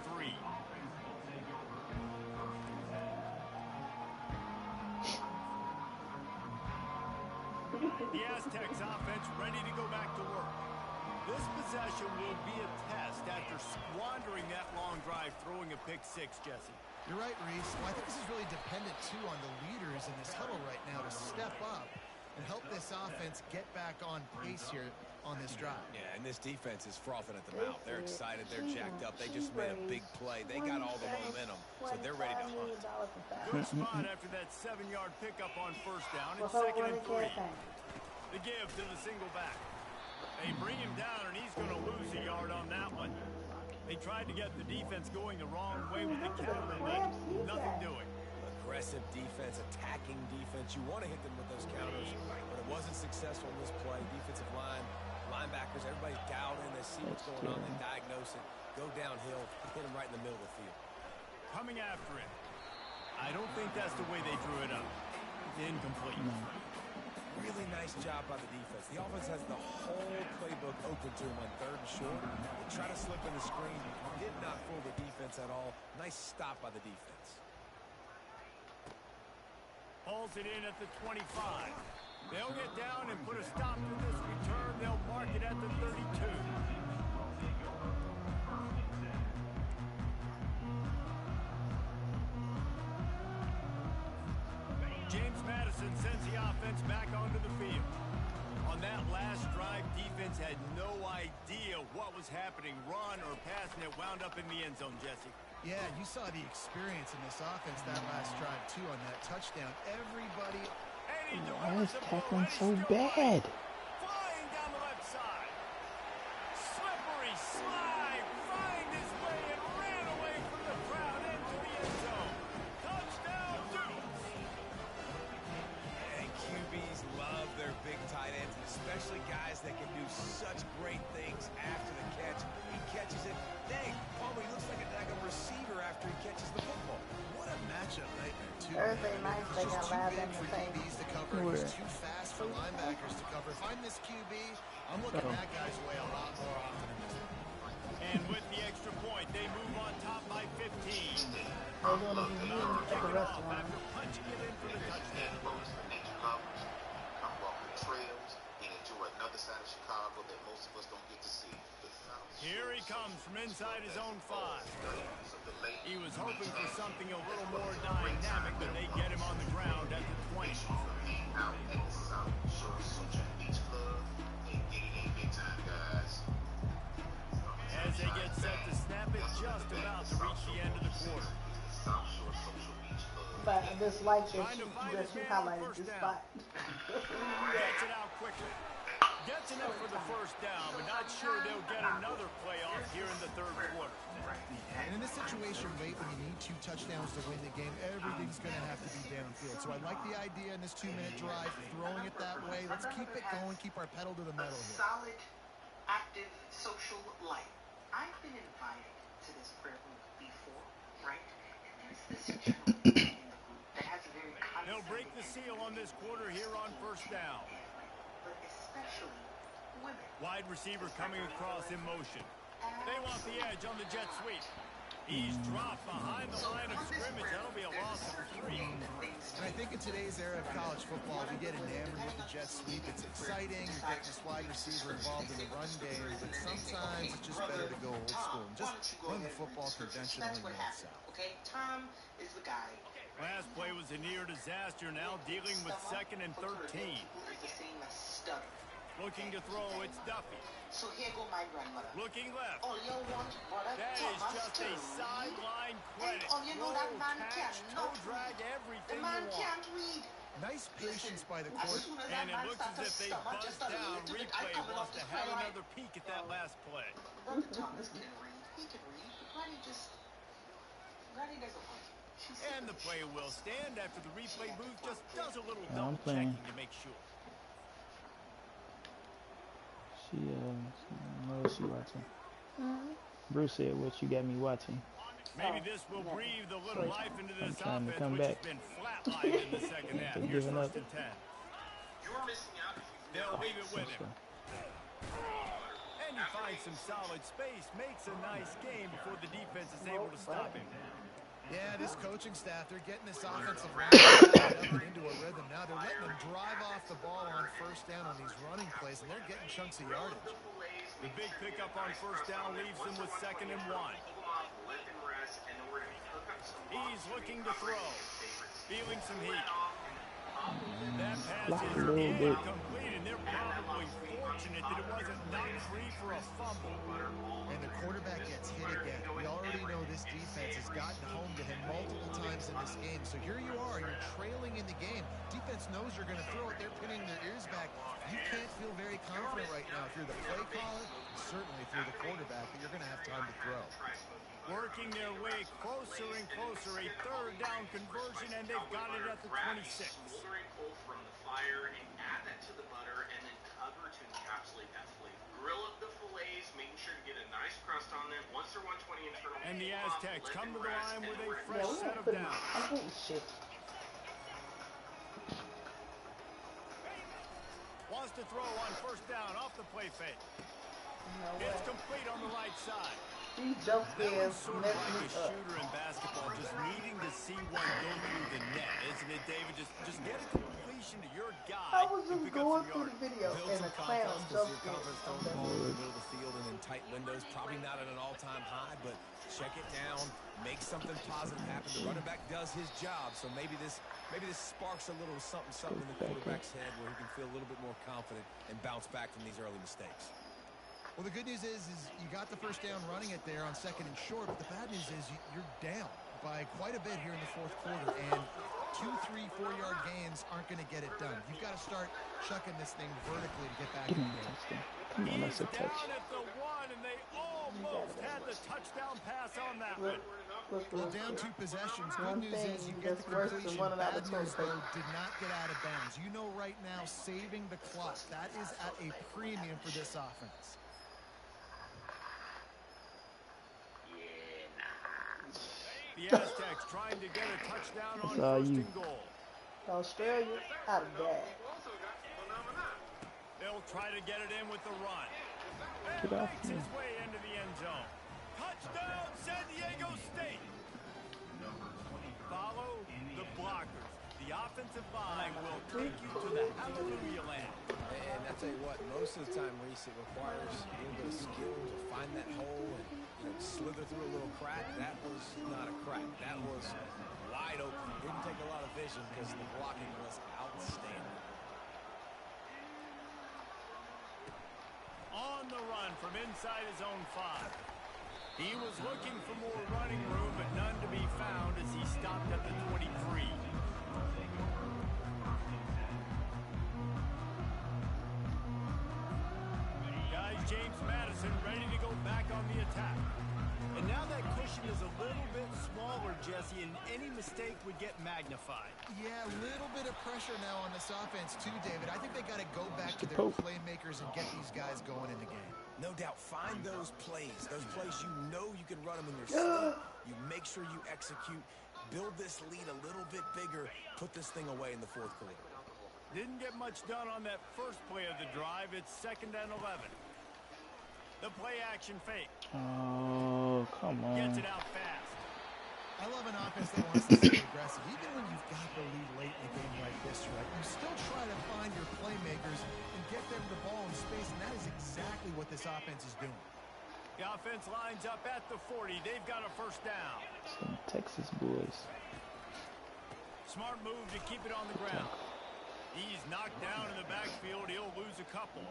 The Aztecs offense ready to go back to work. This possession will be a test after squandering that long drive throwing a pick 6, Jesse. You're right, Reese. Well, I think this is really dependent, too, on the leaders in this huddle right now to step up and help this offense get back on pace here on this drive. Yeah, and this defense is frothing at the mouth. They're excited. They're jacked up. They just made a big play. They got all the momentum, so they're ready to hunt. Good spot after that 7-yard pickup on first down. It's 2nd and 3. The give to the single back. They bring him down, and he's going to lose a yard on that one. They tried to get the defense going the wrong way with the counter, but nothing doing. Aggressive defense, attacking defense. You want to hit them with those counters, but it wasn't successful in this play. Defensive line, linebackers, everybody's dialed in. They see what's going on. They diagnose it. Go downhill, hit him right in the middle of the field. Coming after him. I don't think that's the way they drew it up. Incomplete. Really nice job by the defense. The offense has the whole playbook open to him on 3rd and short. They try to slip in the screen. Did not fool the defense at all. Nice stop by the defense. Hauls it in at the 25. They'll get down and put a stop to this return. They'll mark it at the 32. James Madison sends the offense back onto the field. On that last drive, defense had no idea what was happening. Run or pass, and it wound up in the end zone, Jesse. Yeah, you saw the experience in this offense that last drive, too, on that touchdown. Everybody... Why is tackling so bad? Flying down the left side. Slippery slide. Find his way and ran away from the crowd into the end zone. Touchdown, Dukes. And QBs love their big tight ends, especially guys that can do such great things after the catch. He catches it. Dang, Palmer, he looks like a receiver after he catches the football. What a matchup nightmare, too. Thursday night, they got allowed them to say. QBs to cover. He's too fast for linebackers to cover. Find this QB. I'm looking that guy's way a lot more often in this one. And with the extra point, they move on top by 15. They're going to be used at the restaurant. After punching it in for the touchdown. Come walk the trails and enjoy another side of Chicago that most of us don't get to see. Here he comes from inside his own 5. He was hoping for something a little more dynamic, but they get him on the ground at the 20. Out at the South Shore Social Beach Club and get it in big time, guys. As they get set to snap it, just about to reach the end of the quarter. South Shore Social Beach Club. But I just like that you highlighted this spot. Gets it out quickly. Gets enough for the first down, but not sure they'll get another playoff here in the 3rd quarter. And in this situation, late when you need 2 touchdowns to win the game, everything's going to have to be downfield. So I like the idea in this 2-minute drive, throwing it that way. Let's keep it going, keep our pedal to the metal here. Solid, active, social life. I've been invited to this prayer group before, right? And there's this gentleman in the group that has a very They'll break the seal on this quarter here on first down. But especially women. Wide receiver coming across in motion. They want the edge on the jet sweep. He's dropped behind the line of scrimmage. That'll be a loss of 3. And I think in today's era of college football, we get enamored with the jet sweep. It's exciting. You're getting this wide receiver involved in the run game, but sometimes it's just better to go old school and just run the football conventionally north south. Okay, Tom is the guy. Last play was a near disaster. Now dealing with 2nd and 13. Looking to throw, it's Duffy. So here go my grandmother. Looking left. Oh, you want brother? That is just a sideline credit. Oh, you know that man cannot drag everything. The man can't read. Nice patience by the court. And it looks as if they buzzed down. Replay wants to have another peek at that last play. Brother Thomas can read. He can read. Granny doesn't want it. And the play will stand after the replay booth just does a little double checking to make sure. What is she watching? Bruce said, "What you got me watching?" Maybe this will breathe a little life into this trying to offense, come which back. has been flatlined in the second half. Here's Giving first up. and 10. You're missing out if you They'll leave it with him. And he finds some solid space, makes a nice game before the defense is able to stop him. Yeah, this coaching staff, they're getting this offensive line into a rhythm. Now they're letting them drive off the ball on first down on these running plays, and they're getting chunks of yardage. The big pickup on first down leaves them with 2nd and 1. He's looking to throw, feeling some heat. That pass Blocked is a little bit. incomplete, and they're probably fortunate that it wasn't knocked free for a fumble. And the quarterback gets hit again. We already know this defense has gotten home to him multiple times in this game. So here you are, you're trailing in the game. Defense knows you're going to throw it. They're pinning their ears back. You can't feel very confident right now if you're the play caller, certainly if you're the quarterback, that you're going to have time to throw. Working their way closer and closer, a third down conversion, and they've got it at the 26. Smoldering coal from the fire and add that to the butter and then cover to encapsulate that flavor. Grill up the fillets, making sure to get a nice crust on them. Once they're 120 internal. And the Aztecs come to the line with a Yeah, fresh we set don't of put downs. I'm putting shit. Wants to throw on first down off the play fake. No It's way. complete on the right side. These jump That scares was sort of mess like me a up. shooter in basketball, just needing to see one go through the net, isn't it, David? Just get a completion to your guy. I was and just pick up going some through yards. the video Build and some a clown confidence jumped because your confidence in. throwing the ball in the middle of the field and in tight windows. Probably not at an all-time high, but check it down, make something positive happen. The running back does his job, so maybe this sparks a little something in the quarterback's head where he can feel a little bit more confident and bounce back from these early mistakes. Well, the good news is you got the first down running it there on 2nd and short, but the bad news is you're down by quite a bit here in the 4th quarter, and 2, 3, 4-yard gains aren't going to get it done. You've got to start chucking this thing vertically to get back Give in me the a game. touchdown. Come on, that's a touch. Down at the 1, and they almost had the touchdown pass on that one. Well, down 2 possessions. One Good news is thing you get the that's worse than completion. running out Bad of news, toilet though, paper. did not get out of bounds. You know right now, saving the clock. That is at a premium for this offense. The Aztecs trying to get a touchdown on That's all first you. and goal. Australia out of gas. They'll try to get it in with the run. Get And off makes me. his way into the end zone. Touchdown, San Diego State. Follow the blockers. The offensive line will take you to the hallelujah land. And I tell you what, most of the time, Reese, it requires a little bit of skill to find that hole and slither through a little crack. That was not a crack. That was wide open. Didn't take a lot of vision because the blocking was outstanding. On the run from inside his own 5. He was looking for more running room, but none to be found as he stopped at the 23. Guys, James Madison ready to go back on the attack. And now that cushion is a little bit smaller, Jesse, and any mistake would get magnified. Yeah, a little bit of pressure now on this offense too, David. I think they got to go back to their playmakers and get these guys going in the game. No doubt, find those plays you know you can run them in your sleep. You make sure you execute, build this lead a little bit bigger, put this thing away in the 4th quarter. Didn't get much done on that first play of the drive. It's 2nd and 11. The play action fake. Oh, come on. Gets it out fast. I love an offense that wants to stay aggressive. Even when you've got the lead late in a game like this, right, you still try to find your playmakers and get them the ball in space, and that is exactly what this offense is doing. The offense lines up at the 40. They've got a first down. Some Texas boys. Smart move to keep it on the ground. He's knocked down in the backfield. He'll lose a couple.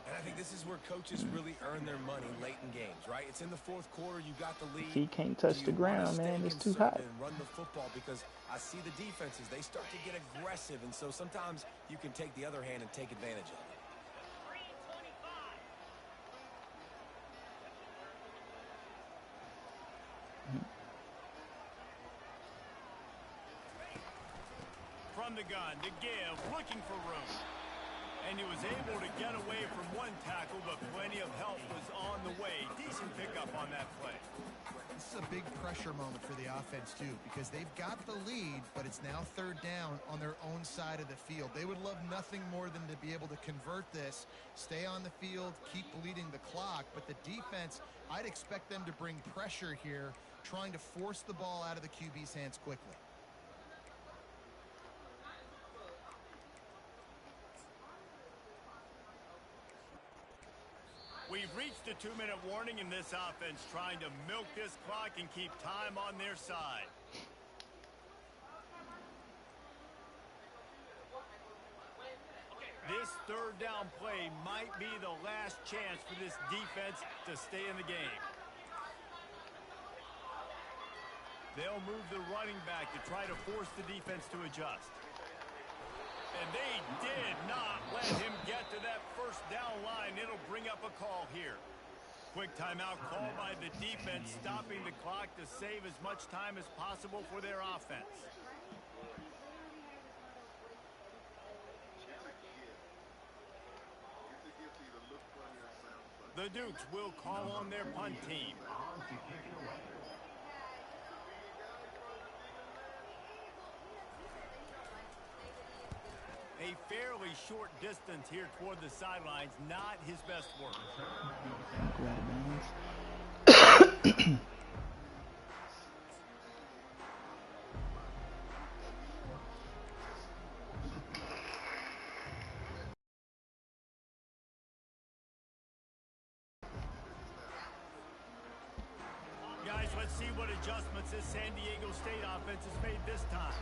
And I think this is where coaches really earn their money late in games, right? It's in the 4th quarter. You got the lead. If he can't touch the ground, man, it's too hot. And run the football because I see the defenses. They start to get aggressive, and so sometimes you can take the other hand and take advantage of it. From the gun to give, looking for room. And he was able to get away from one tackle, but plenty of help was on the way. Decent pickup on that play. This is a big pressure moment for the offense, too, because they've got the lead, but it's now 3rd down on their own side of the field. They would love nothing more than to be able to convert this, stay on the field, keep bleeding the clock, but the defense, I'd expect them to bring pressure here, trying to force the ball out of the QB's hands quickly. We've reached a 2-minute warning in this offense, trying to milk this clock and keep time on their side. This third down play might be the last chance for this defense to stay in the game. They'll move the running back to try to force the defense to adjust. And they did not let him get to that first down line. It'll bring up a call here. Quick timeout call by the defense, stopping the clock to save as much time as possible for their offense. The Dukes will call on their punt team. A fairly short distance here toward the sidelines, not his best work. Guys, let's see what adjustments this San Diego State offense has made this time.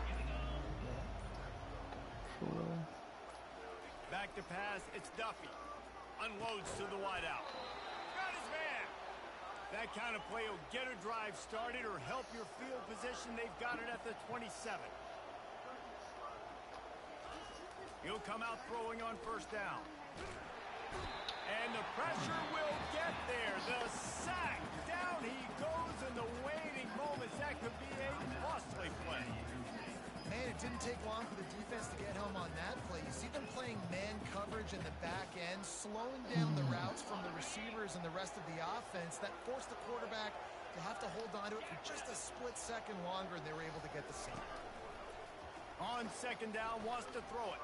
Back to pass, it's Duffy. Unloads to the wideout. Got his man. That kind of play will get a drive started or help your field position. They've got it at the 27. He'll come out throwing on first down. And the pressure will get there. The sack. Down he goes in the waiting moments. That could be a costly play. Man, it didn't take long for the defense to get home on that play. You see them playing man coverage in the back end, slowing down the routes from the receivers and the rest of the offense. That forced the quarterback to have to hold on to it for just a split second longer, and they were able to get the sack. On second down, wants to throw it.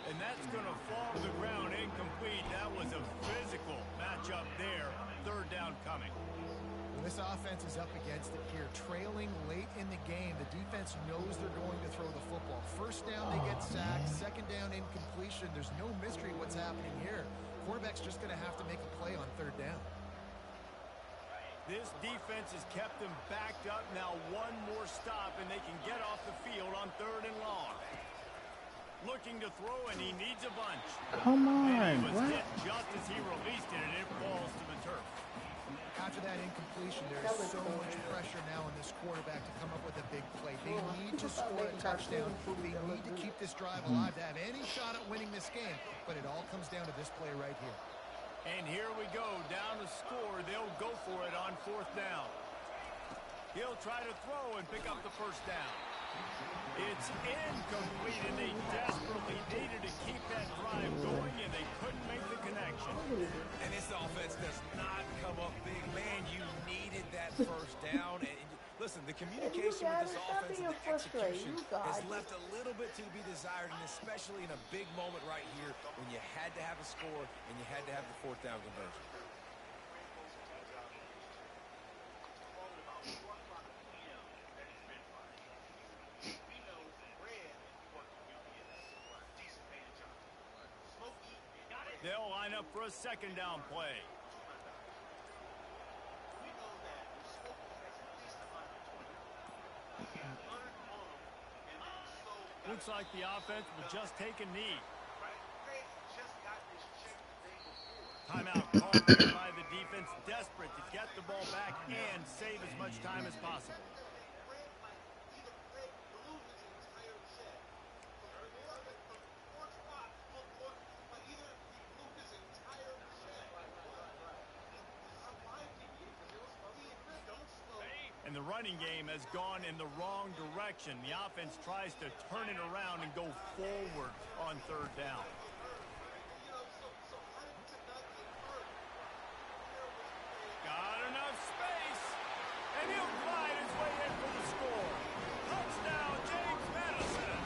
And that's going to fall to the ground incomplete. That was a physical matchup there. Third down coming. When this offense is up against it here, trailing late in the game, the defense knows they're going to throw the football. First down, they get sacked. Second down, incompletion. There's no mystery what's happening here. Quarterback's just going to have to make a play on third down. This defense has kept them backed up. Now one more stop, and they can get off the field on third and long. Looking to throw, and he needs a bunch. Come on, and he was what? hit just as he released it, and it falls to the turf. After that incompletion, there is so much pressure now on this quarterback to come up with a big play. They need to score a touchdown. They need to keep this drive alive to have any shot at winning this game. But it all comes down to this play right here. And here we go, down to score. They'll go for it on fourth down. He'll try to throw and pick up the first down. It's incomplete, and they desperately needed to keep that drive going, and they couldn't make the connection. And this offense does not come up big. Man, you needed that first down. And listen, the communication with this offense and the execution has left a little bit to be desired, and especially in a big moment right here when you had to have a score and you had to have the fourth down conversion. They'll line up for a second down play. Looks like the offense will just take a knee. Timeout called here by the defense, desperate to get the ball back and save as much time as possible. And the running game has gone in the wrong direction. The offense tries to turn it around and go forward on third down. Got enough space, and he'll glide his way in for the score. Touchdown, James Madison.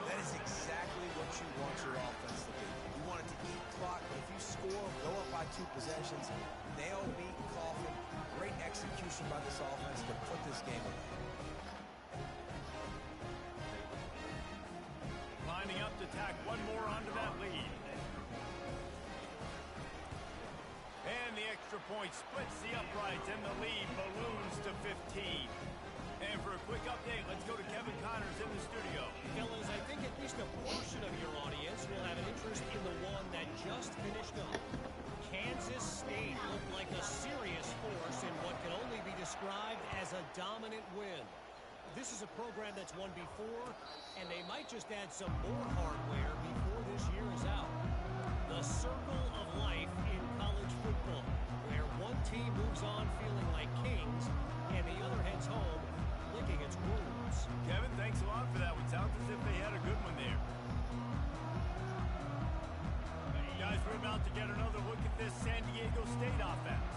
That is exactly what you want your offense to do. You want it to eat clock, but if you score, go up by 2 possessions, nail, beat, coffin. Great execution by this offense to put this game away. Lining up to tack one more onto that lead. And the extra point splits the uprights, and the lead balloons to 15. And for a quick update, let's go to Kevin Connors in the studio. Fellas, I think at least a just finished up. Kansas State looked like a serious force in what can only be described as a dominant win. This is a program that's won before, and they might just add some more hardware before this year is out. The circle of life in college football, where one team moves on feeling like kings, and the other heads home licking its wounds. Kevin, thanks a lot for that one. Sounds as if they had a good one there. Guys, we're about to get another look at this San Diego State offense.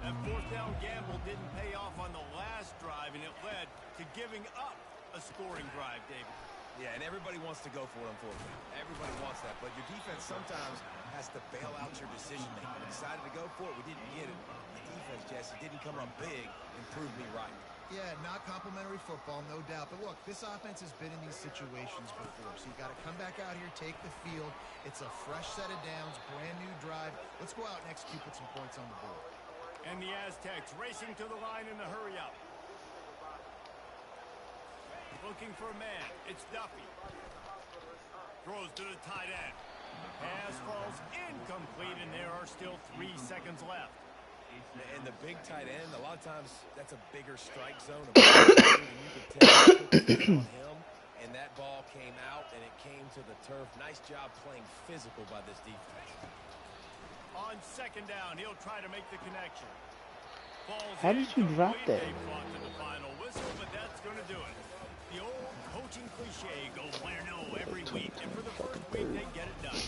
That fourth down gamble didn't pay off on the last drive, and it led to giving up a scoring drive, David. Yeah, and everybody wants to go for it on fourth down. Everybody wants that, but your defense sometimes has to bail out your decision-making. We decided to go for it. We didn't get it. The defense, Jesse, didn't come up big and prove me right. Yeah, not complimentary football, no doubt. But look, this offense has been in these situations before, so you got to come back out here, take the field. It's a fresh set of downs, brand new drive. Let's go out and execute, put some points on the board. And the Aztecs racing to the line in a hurry-up. Looking for a man. It's Duffy. Throws to the tight end. Pass falls incomplete, and there are still 3 seconds left. And the big tight end, a lot of times that's a bigger strike zone. And you could tell on him, and that ball came out, and it came to the turf. Nice job playing physical by this defense. On second down, he'll try to make the connection. Falls How did you drop that? They fought to the final whistle, but that's going to do it. The old coaching cliche, go win or no every week, and for the first week, they get it done.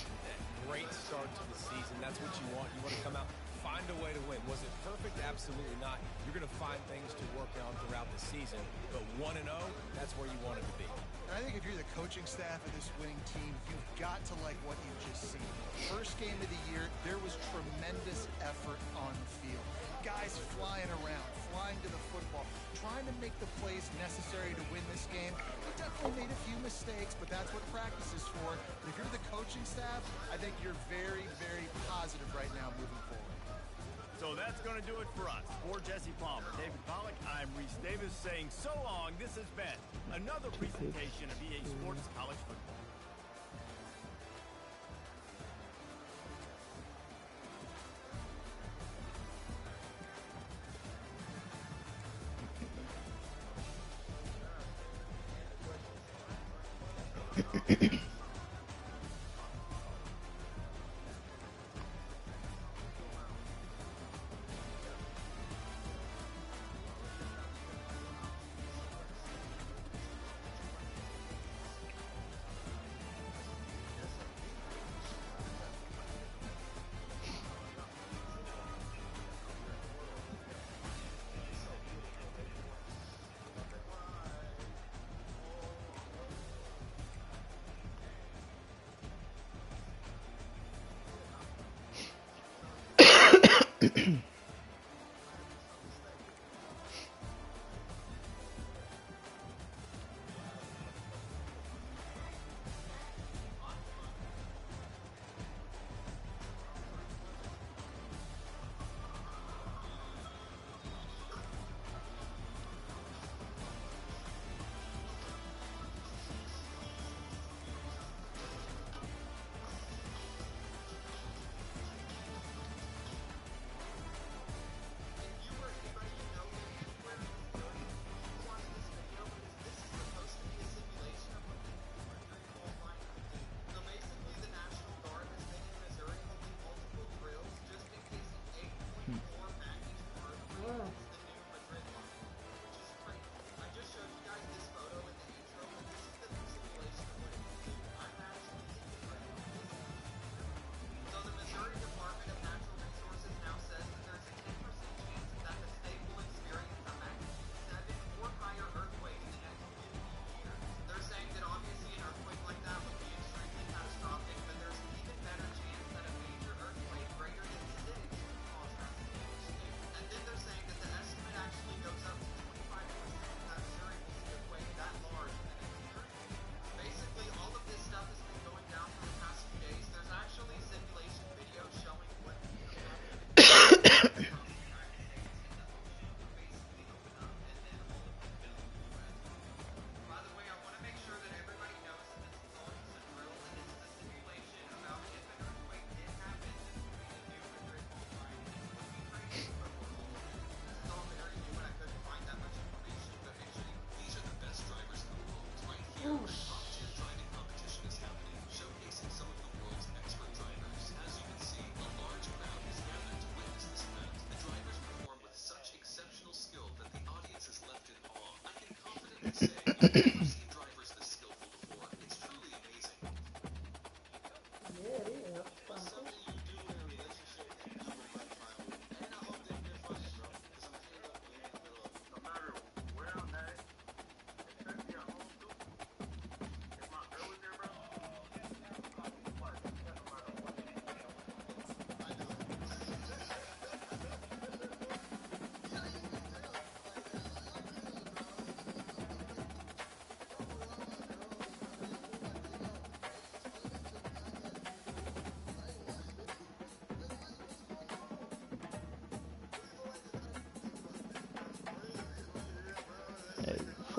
Great start to the season. That's what you want. You want to come out, find a way to win. Was it perfect? Absolutely not. You're going to find things to work on throughout the season, but 1-0, that's where you want it to be. And I think if you're the coaching staff of this winning team, you've got to like what you've just seen. First game of the year, there was tremendous effort on the field. Guys flying around, flying to the football, trying to make the plays necessary to win this game. They definitely made a few mistakes, but that's what practice is for. But if you're the coaching staff, I think you're very, very positive right now moving forward. So that's going to do it for us. For Jesse Palmer, David Pollack, I'm Reese Davis saying so long. This has been another presentation of EA Sports College Football.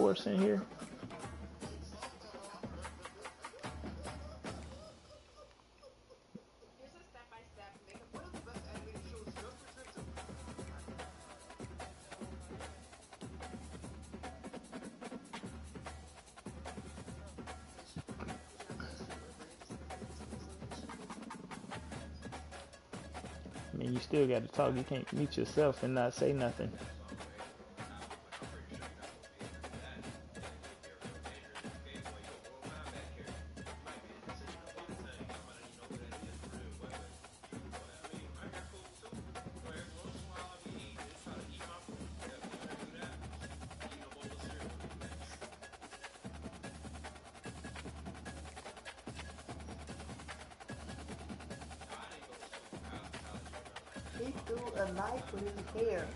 force in here? I mean, you still got to talk. You can't mute yourself and not say nothing. He threw a knife with his hair.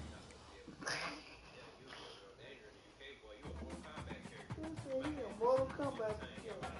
He said he a Mortal Kombat killer.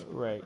Right.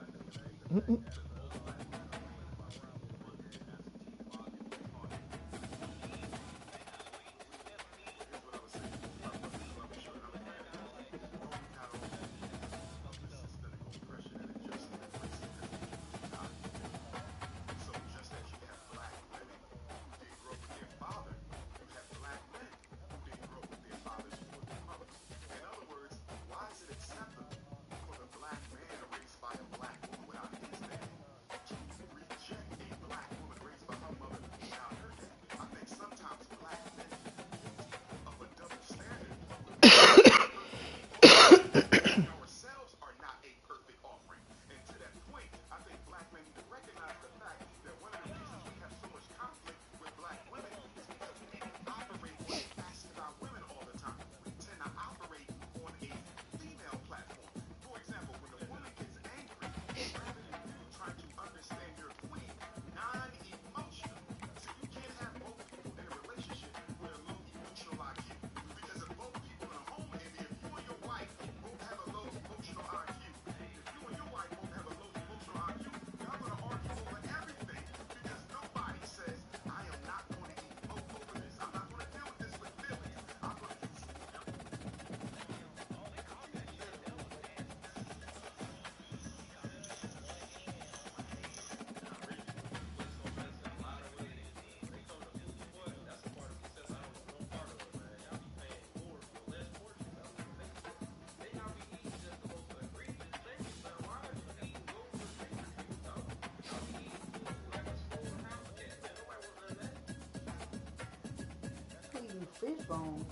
Fish bones.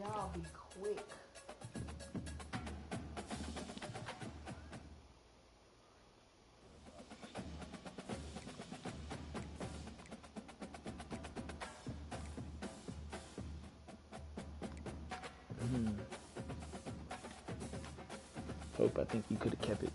Y'all be quick. Hope, I think you could have kept it.